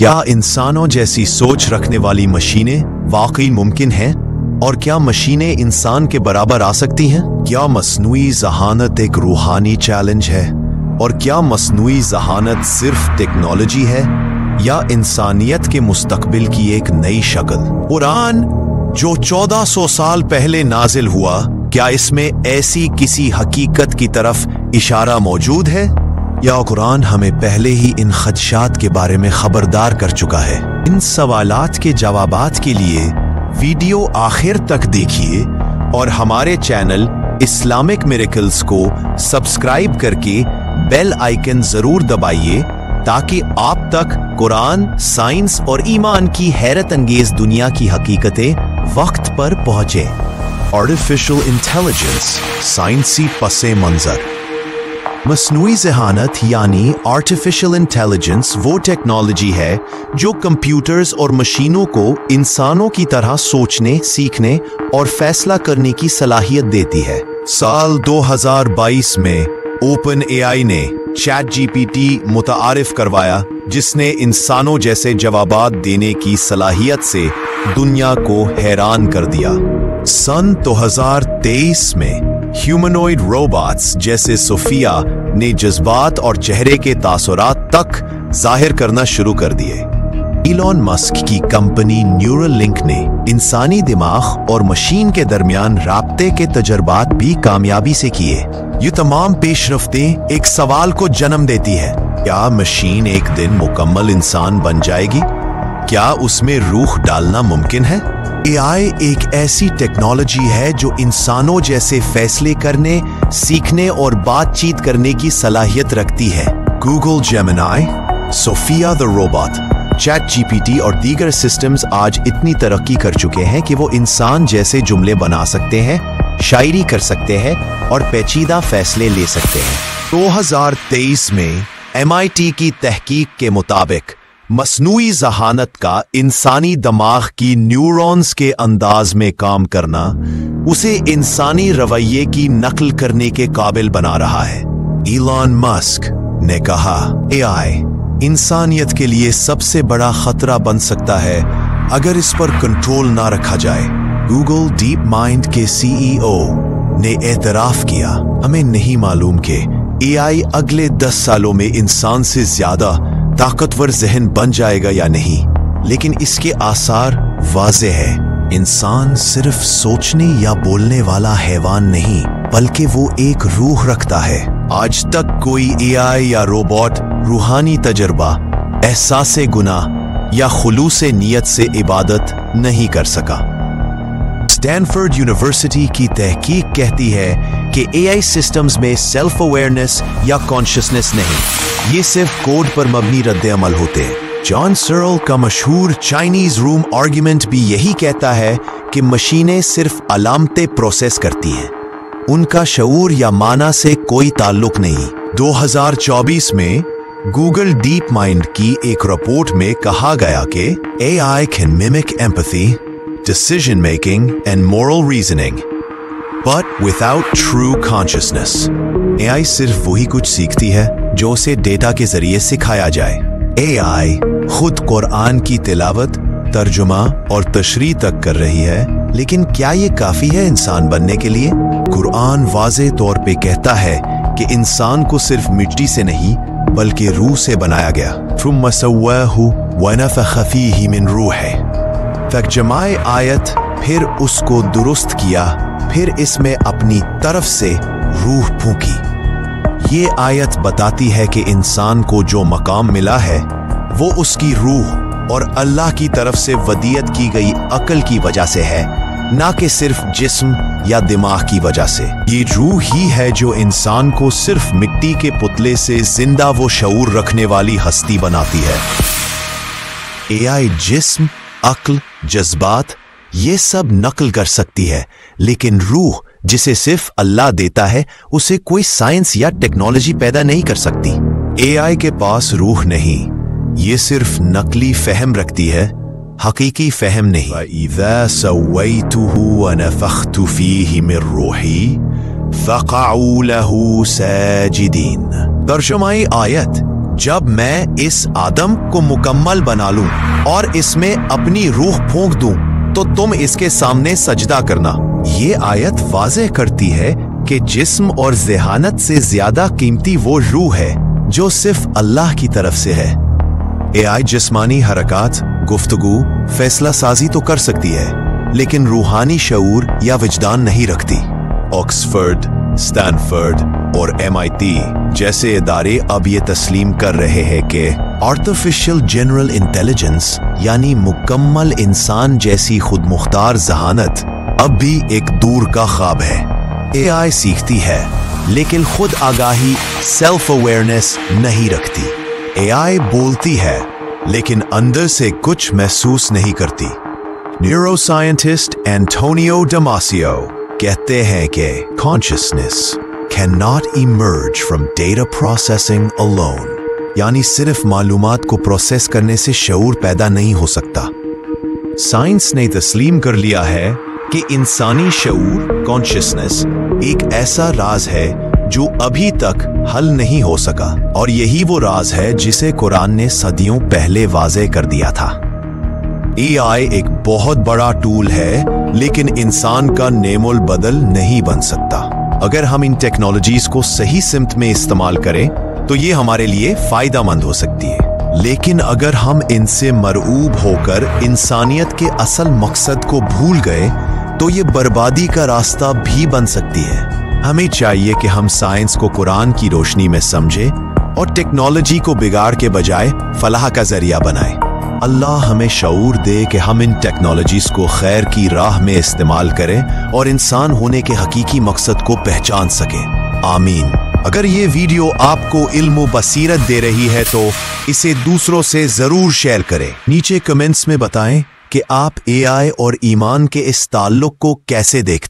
क्या इंसानों जैसी सोच रखने वाली मशीनें वाकई मुमकिन हैं? और क्या मशीनें इंसान के बराबर आ सकती हैं? क्या मस्नूई ज़हानत एक रूहानी चैलेंज है? और क्या मस्नूई ज़हानत सिर्फ टेक्नोलॉजी है या इंसानियत के मुस्तकबिल की एक नई शक्ल? कुरान जो 1400 साल पहले नाजिल हुआ, क्या इसमें ऐसी किसी हकीकत की तरफ इशारा मौजूद है, या कुरान हमें पहले ही इन खदशात के बारे में खबरदार कर चुका है? इन सवालात के जवाबात के लिए वीडियो आखिर तक देखिए और हमारे चैनल इस्लामिक मिरेकल्स को सब्सक्राइब करके बेल आइकन जरूर दबाइए ताकि आप तक कुरान, साइंस और ईमान की हैरत अंगेज दुनिया की हकीकतें वक्त पर पहुंचे। आर्टिफिशियल इंटेलिजेंस, साइंसी पसे मंजर। मस्नूई ज़हानत यानी आर्टिफिशियल इंटेलिजेंस वो टेक्नोलॉजी है जो कंप्यूटर्स और मशीनों को इंसानों की तरह सोचने, सीखने और फैसला करने की सलाहियत देती है। साल 2022 में ओपन एआई ने चैट जीपीटी मुतारिफ करवाया, जिसने इंसानों जैसे जवाबात देने की सलाहियत से दुनिया को हैरान कर दिया। सन 2023 में ह्यूमनॉइड रोबोट्स जैसे सोफिया ने जज्बात और चेहरे के तासुरात तक जाहिर करना शुरू कर दिए। इलॉन मस्क की कंपनी न्यूरलिंक ने इंसानी दिमाग और मशीन के दरमियान राब्ते के तजर्बात भी कामयाबी से किए। ये तमाम पेशरफ्तें एक सवाल को जन्म देती है, क्या मशीन एक दिन मुकम्मल इंसान बन जाएगी? क्या उसमें रूह डालना मुमकिन है? एआई एक ऐसी टेक्नोलॉजी है जो इंसानों जैसे फैसले करने, सीखने और बातचीत करने की सलाहियत रखती है। Google Gemini, Sophia the robot, ChatGPT और दीगर सिस्टम्स आज इतनी तरक्की कर चुके हैं कि वो इंसान जैसे जुमले बना सकते हैं, शायरी कर सकते हैं और पेचीदा फैसले ले सकते हैं। 2023 में MIT की तहकीक के मुताबिक मस्नूई ज़हानत का इंसानी दिमाग की न्यूरॉन्स के अंदाज में काम करना उसे इंसानी रवैये की नकल करने के काबिल बना रहा है। इलॉन मस्क ने कहा, एआई इंसानियत के लिए सबसे बड़ा खतरा बन सकता है अगर इस पर कंट्रोल ना रखा जाए। गूगल डीप माइंड के CEO ने एतराफ किया, हमें नहीं मालूम कि एआई अगले 10 सालों में इंसान से ज्यादा ताकतवर जहन बन जाएगा या नहीं, लेकिन इसके आसार वाज़ेह है। इंसान सिर्फ सोचने या बोलने वाला हैवान नहीं, बल्कि वो एक रूह रखता है। आज तक कोई एआई या रोबोट रूहानी तजर्बा, एहसासे गुनाह या खुलूसे नियत से इबादत नहीं कर सका। स्टैनफोर्ड यूनिवर्सिटी की तहकीक कहती है कि एआई सिस्टम्स में सेल्फ अवेयरनेस या कॉन्शियसनेस नहीं, ये सिर्फ कोड पर मबनी रद्द-ए-अमल होते हैं। जॉन सर्ल का मशहूर चाइनीज रूम आर्ग्यूमेंट भी यही कहता है कि मशीनें सिर्फ अलामतें प्रोसेस करती हैं, उनका शऊर या माना से कोई ताल्लुक नहीं। 2024 में गूगल डीप माइंड की एक रिपोर्ट में कहा गया कि AI can mimic empathy, decision making and moral reasoning, but without true consciousness. AI सिर्फ वही कुछ सीखती है जो उसे डेटा के जरिए सिखाया जाए। AI खुद कुरान की तिलावत, तर्जुमा और तशरीह तक कर रही है, लेकिन क्या ये काफी है इंसान बनने के लिए? कुरान वाज़ेह तौर पे कहता है कि इंसान को सिर्फ मिट्टी से नहीं बल्कि रूह से बनाया गया। थुम्मा सव्वाहु व नफ़ख़ फ़ीही मिन रूहिही। तर्जुमाए आयत, फिर उसको दुरुस्त किया, फिर इसमें अपनी तरफ से रूह फूंकी। ये आयत बताती है कि इंसान को जो मकाम मिला है वो उसकी रूह और अल्लाह की तरफ से वदियत की गई अक्ल की वजह से है, ना कि सिर्फ जिस्म या दिमाग की वजह से। ये रूह ही है जो इंसान को सिर्फ मिट्टी के पुतले से जिंदा वो शऊर रखने वाली हस्ती बनाती है। एआई जिस्म, अक्ल, जज्बात ये सब नकल कर सकती है, लेकिन रूह जिसे सिर्फ अल्लाह देता है उसे कोई साइंस या टेक्नोलॉजी पैदा नहीं कर सकती। एआई के पास रूह नहीं, ये सिर्फ नकली फहम रखती है, हकीकी फहम नहीं। वइज़ा सव्वैतुहु व नफ़ख़्तु फ़ीही मिन रूही फ़क़अू लहू साजिदीन। तर्जुमाए आयत, जब मैं इस आदम को मुकम्मल बना लूं और इसमें अपनी रूह फूंक दूं तो तुम इसके सामने सजदा करना। ये आयत वाज़ेह करती है कि जिस्म और ज़हानत से ज्यादा कीमती वो रूह है जो सिर्फ अल्लाह की तरफ से है। एआई जिस्मानी हरकत, गुफ्तगू, फैसला साजी तो कर सकती है, लेकिन रूहानी शऊर या विजदान नहीं रखती। ऑक्सफोर्ड, स्टैनफोर्ड और MIT जैसे इदारे अब ये तस्लीम कर रहे हैं कि आर्टिफिशियल जनरल इंटेलिजेंस यानी मुकम्मल इंसान जैसी खुदमुख्तार ज़हानत अब भी एक दूर का ख्वाब है। AI सीखती है लेकिन खुद आगाही सेल्फ अवेयरनेस नहीं रखती। AI बोलती है लेकिन अंदर से कुछ महसूस नहीं करती। न्यूरोसाइंटिस्ट एंटोनियो डेमासियो कहते हैं कि consciousness can not emerge from data processing alone, यानी सिर्फ मालूमात को प्रोसेस करने से शऊर पैदा नहीं हो सकता। साइंस ने तस्लीम कर लिया है कि इंसानी शऊर कॉन्शियसनेस एक ऐसा राज है जो अभी तक हल नहीं हो सका, और यही वो राज है जिसे कुरान ने सदियों पहले वाज़ेह कर दिया था। AI एक बहुत बड़ा टूल है लेकिन इंसान का नेमुल बदल नहीं बन सकता। अगर हम इन टेक्नोलॉजीज को सही सिमत में इस्तेमाल करें तो ये हमारे लिए फायदेमंद हो सकती है, लेकिन अगर हम इनसे मरऊब होकर इंसानियत के असल मकसद को भूल गए तो ये बर्बादी का रास्ता भी बन सकती है। हमें चाहिए कि हम साइंस को कुरान की रोशनी में समझें और टेक्नोलॉजी को बिगाड़ के बजाय फलाह का जरिया बनाएं। अल्लाह हमें शऊर दे कि हम इन टेक्नोलॉजीज को खैर की राह में इस्तेमाल करें और इंसान होने के हकीकी मकसद को पहचान सकें। आमीन। अगर ये वीडियो आपको इल्म व बसीरत दे रही है तो इसे दूसरों से जरूर शेयर करें। नीचे कमेंट्स में बताएं कि आप AI और ईमान के इस ताल्लुक को कैसे देखते हैं।